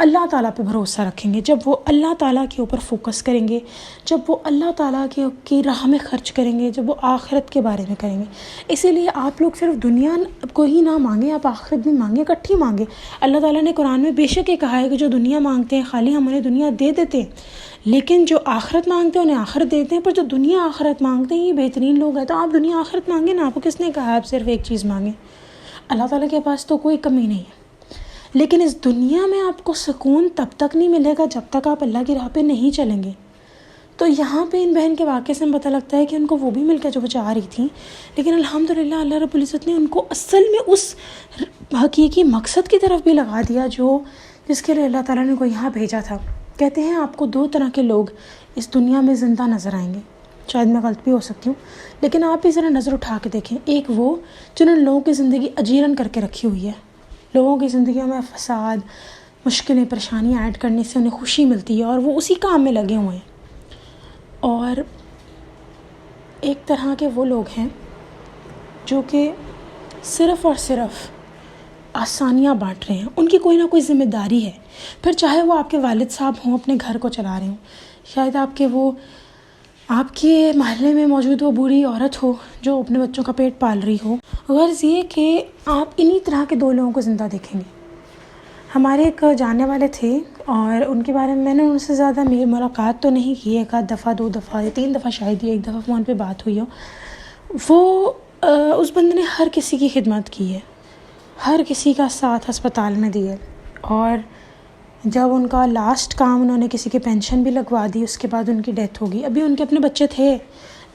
اللہ تعالیٰ پہ بھروسہ رکھیں گے، جب وہ اللہ تعالیٰ کے اوپر فوکس کریں گے، جب وہ اللہ تعالیٰ کی راہ میں خرچ کریں گے، جب وہ آخرت کے بارے میں کریں گے. اسی لیے آپ لوگ صرف دنیا کو ہی نہ مانگیں، آپ آخرت بھی مانگیں، اکٹھی مانگیں. اللہ تعالیٰ نے قرآن میں بے شک یہ کہا ہے کہ جو دنیا مانگتے ہیں خالی ہم انہیں دنیا دے دیتے ہیں، لیکن جو آخرت مانگتے ہیں انہیں آخرت دیتے ہیں. پر جو دنیا آخرت مانگتے ہیں یہ بہترین لوگ ہیں. تو آپ دنیا آخرت مانگیں نا. آپ کو کس نے کہا آپ صرف ایک چیز مانگیں؟ اللہ تعالیٰ کے پاس تو کوئی کمی نہیں ہے، لیکن اس دنیا میں آپ کو سکون تب تک نہیں ملے گا جب تک آپ اللہ کی راہ پہ نہیں چلیں گے. تو یہاں پہ ان بہن کے واقعے سے ہمیں پتہ لگتا ہے کہ ان کو وہ بھی مل گیا جو وہ چاہ رہی تھیں، لیکن الحمدللہ اللہ رب العزت نے ان کو اصل میں اس حقیقی مقصد کی طرف بھی لگا دیا جس کے لیے اللہ تعالیٰ نے کو یہاں بھیجا تھا. کہتے ہیں آپ کو 2 طرح کے لوگ اس دنیا میں زندہ نظر آئیں گے. شاید میں غلط بھی ہو سکتی ہوں، لیکن آپ بھی ذرا نظر اٹھا کے دیکھیں. ایک وہ جنہوں نے لوگوں کی زندگی اجیرن کر کے رکھی ہوئی ہے، لوگوں کی زندگیوں میں فساد، مشکلیں، پریشانیاں ایڈ کرنے سے انہیں خوشی ملتی ہے اور وہ اسی کام میں لگے ہوئے ہیں. اور ایک طرح کے وہ لوگ ہیں جو کہ صرف اور صرف آسانیاں بانٹ رہے ہیں. ان کی کوئی نہ کوئی ذمہ داری ہے، پھر چاہے وہ آپ کے والد صاحب ہوں، اپنے گھر کو چلا رہے ہوں، شاید آپ کے محلے میں موجود وہ بوڑھی عورت ہو جو اپنے بچوں کا پیٹ پال رہی ہو. غرض یہ کہ آپ انہی طرح کے 2 لوگوں کو زندہ دیکھیں گے. ہمارے ایک جاننے والے تھے اور ان کے بارے میں نے ان سے زیادہ میری ملاقات تو نہیں کی، 1 آدھ دفعہ 2 دفعہ یا 3 دفعہ شاید ہی 1 دفعہ فون پہ بات ہوئی ہو. وہ اس بندے نے ہر کسی کی خدمت کی ہے، ہر کسی کا ساتھ ہسپتال میں دی ہے، اور جب ان کا لاسٹ کام انہوں نے کسی کی پینشن بھی لگوا دی، اس کے بعد ان کی ڈیتھ ہوگی. ابھی ان کے اپنے بچے تھے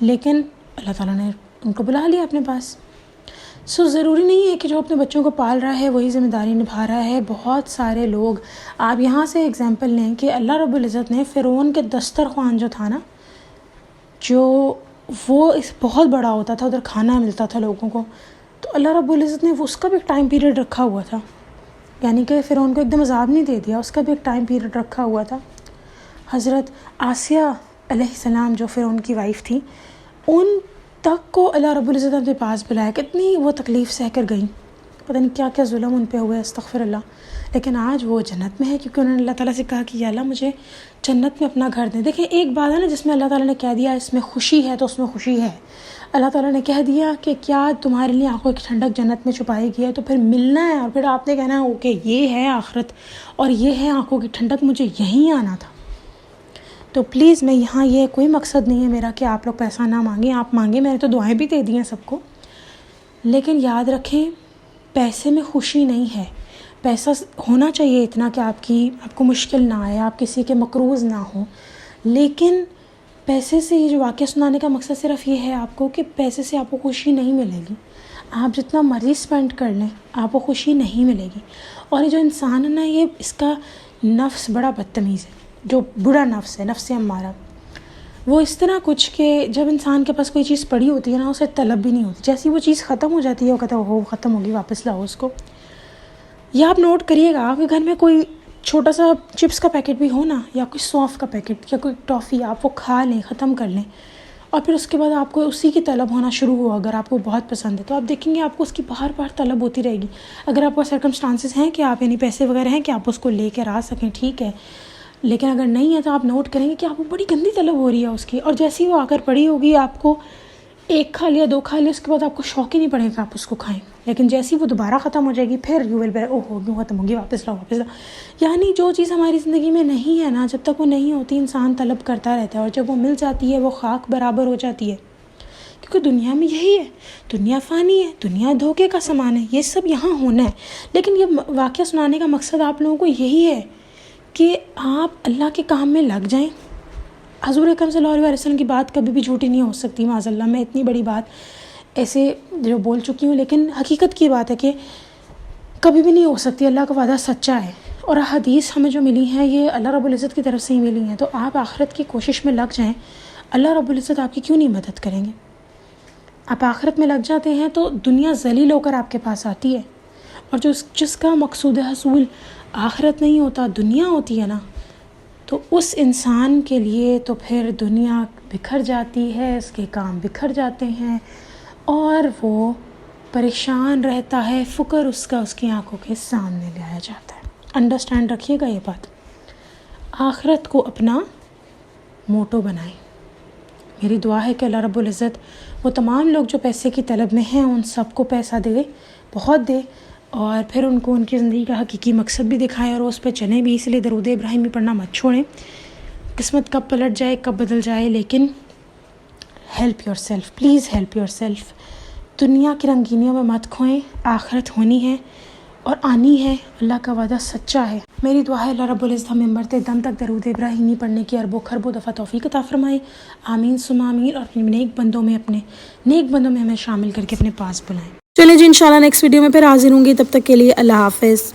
لیکن اللہ تعالیٰ نے ان کو بلا لیا اپنے پاس. ضروری نہیں ہے کہ جو اپنے بچوں کو پال رہا ہے وہی ذمہ داری نبھا رہا ہے. بہت سارے لوگ، آپ یہاں سے اگزامپل لیں کہ اللہ رب العزت نے فرعون کے دسترخوان جو تھا نا، جو وہ بہت بڑا ہوتا تھا، ادھر کھانا ملتا تھا لوگوں کو، تو اللہ رب العزت نے اس کا بھی ایک ٹائم پیریڈ رکھا ہوا تھا. یعنی کہ فرعون کو ایک دم عذاب نہیں دے دیا، اس کا بھی ایک ٹائم پیریڈ رکھا ہوا تھا. حضرت آسیہ علیہ السلام جو فرعون کی وائف تھی، ان تک کو اللہ رب العزت اپنے پاس بلایا. کتنی وہ تکلیف سہ کر گئیں، پتہ نہیں کیا کیا ظلم ان پہ ہوئے، استغفر اللہ. لیکن آج وہ جنت میں ہے کیونکہ انہوں نے اللہ تعالیٰ سے کہا کہ یا اللہ مجھے جنت میں اپنا گھر دیں. دیکھیں ایک بات ہے نا، جس میں اللہ تعالیٰ نے کہہ دیا اس میں خوشی ہے تو اس میں خوشی ہے. اللہ تعالیٰ نے کہہ دیا کہ کیا تمہارے لیے آنکھوں کی ٹھنڈک جنت میں چھپائی گئی ہے، تو پھر ملنا ہے، اور پھر آپ نے کہنا ہے اوکے یہ ہے آخرت اور یہ ہے آنکھوں کی ٹھنڈک، مجھے یہیں آنا تھا. تو پلیز میں یہاں یہ کوئی مقصد نہیں ہے میرا کہ آپ لوگ پیسہ نہ مانگیں، آپ مانگیں، میں نے تو دعائیں بھی دے دی ہیں سب کو. لیکن یاد رکھیں پیسے میں خوشی نہیں ہے. پیسہ ہونا چاہیے اتنا کہ آپ کو مشکل نہ آئے، آپ کسی کے مقروض نہ ہوں. لیکن پیسے سے یہ جو واقعہ سنانے کا مقصد صرف یہ ہے آپ کو کہ پیسے سے آپ کو خوشی نہیں ملے گی. آپ جتنا مرضی اسپینڈ کر لیں آپ کو خوشی نہیں ملے گی. اور یہ جو انسان ہے نا، یہ اس کا نفس بڑا بدتمیز ہے، جو برا نفس ہے، نفس امارہ. وہ اس طرح کچھ کہ جب انسان کے پاس کوئی چیز پڑی ہوتی ہے نا، اسے طلب بھی نہیں ہوتی. جیسی وہ چیز ختم ہو جاتی ہے وہ کہتا ہے وہ ختم ہوگی، واپس لاؤ اس کو. یا آپ نوٹ کریے گا، آپ کے گھر میں کوئی چھوٹا سا چپس کا پیکٹ بھی ہو نا، یا کوئی سونف کا پیکٹ یا کوئی ٹافی، آپ وہ کھا لیں، ختم کر لیں، اور پھر اس کے بعد آپ کو اسی کی طلب ہونا شروع ہو. اگر آپ کو بہت پسند ہے تو آپ دیکھیں گے آپ کو اس کی بار بار طلب ہوتی رہے گی. اگر آپ کو سرکمسٹانسز ہیں کہ آپ یعنی پیسے وغیرہ ہیں کہ آپ اس کو لے کر آ سکیں، ٹھیک ہے. لیکن اگر نہیں ہے تو آپ نوٹ کریں گے کہ آپ کو بڑی گندی طلب ہو رہی ہے اس کی، اور جیسی وہ آ کر پڑی ہوگی آپ کو 1 کھا لیا 2 کھا لیا، اس کے بعد آپ کو شوق ہی نہیں پڑے گا آپ اس کو کھائیں. لیکن جیسی وہ دوبارہ ختم ہو جائے گی پھر یو ول بی کیوں ختم ہوگی، واپس لاؤ واپس لاؤ. یعنی جو چیز ہماری زندگی میں نہیں ہے نا، جب تک وہ نہیں ہوتی انسان طلب کرتا رہتا ہے، اور جب وہ مل جاتی ہے وہ خاک برابر ہو جاتی ہے. کیونکہ دنیا میں یہی ہے، دنیا فانی ہے، دنیا دھوکے کا سامان ہے، یہ سب یہاں ہونا ہے. لیکن یہ واقعہ سنانے کا مقصد آپ لوگوں کو یہی ہے کہ آپ اللہ کے کام میں لگ جائیں. حضور اکرم صلی اللہ علیہ وسلم کی بات کبھی بھی جھوٹی نہیں ہو سکتی. معاذ اللہ میں اتنی بڑی بات ایسے جو بول چکی ہوں، لیکن حقیقت کی بات ہے کہ کبھی بھی نہیں ہو سکتی. اللہ کا وعدہ سچا ہے، اور حدیث ہمیں جو ملی ہیں یہ اللہ رب العزت کی طرف سے ہی ملی ہیں. تو آپ آخرت کی کوشش میں لگ جائیں، اللہ رب العزت آپ کی کیوں نہیں مدد کریں گے. آپ آخرت میں لگ جاتے ہیں تو دنیا ذلیل ہو کر آپ کے پاس آتی ہے، اور جس کا مقصود حصول آخرت نہیں ہوتا، دنیا ہوتی ہے نا، تو اس انسان کے لیے تو پھر دنیا بکھر جاتی ہے، اس کے کام بکھر جاتے ہیں، اور وہ پریشان رہتا ہے. فقر اس کی آنکھوں کے سامنے لایا جاتا ہے. انڈرسٹینڈ رکھیے گا یہ بات. آخرت کو اپنا موٹو بنائیں. میری دعا ہے کہ اللہ رب العزت وہ تمام لوگ جو پیسے کی طلب میں ہیں ان سب کو پیسہ دے، بہت دے، اور پھر ان کو ان کی زندگی کا حقیقی مقصد بھی دکھائے اور اس پہ چلیں بھی. اس لیے درود ابراہیمی پڑھنا مت چھوڑیں. قسمت کب پلٹ جائے، کب بدل جائے، لیکن help your self, please help your self. دنیا کی رنگینیوں میں مت کھوئیں. آخرت ہونی ہے اور آنی ہے. اللہ کا وعدہ سچا ہے. میری دعا ہے اللہ رب العزت ہمیں مرتے دم تک درود ابراہیمی پڑھنے کی اربوں خربوں دفعہ توفیق عطا فرمائے. آمین ثم آمین. اور اپنے نیک بندوں میں ہمیں شامل کر کے اپنے پاس بلائیں. چلیں جی، انشاءاللہ نیکسٹ ویڈیو میں پھر حاضر ہوں گی. تب تک کے لیے اللہ حافظ.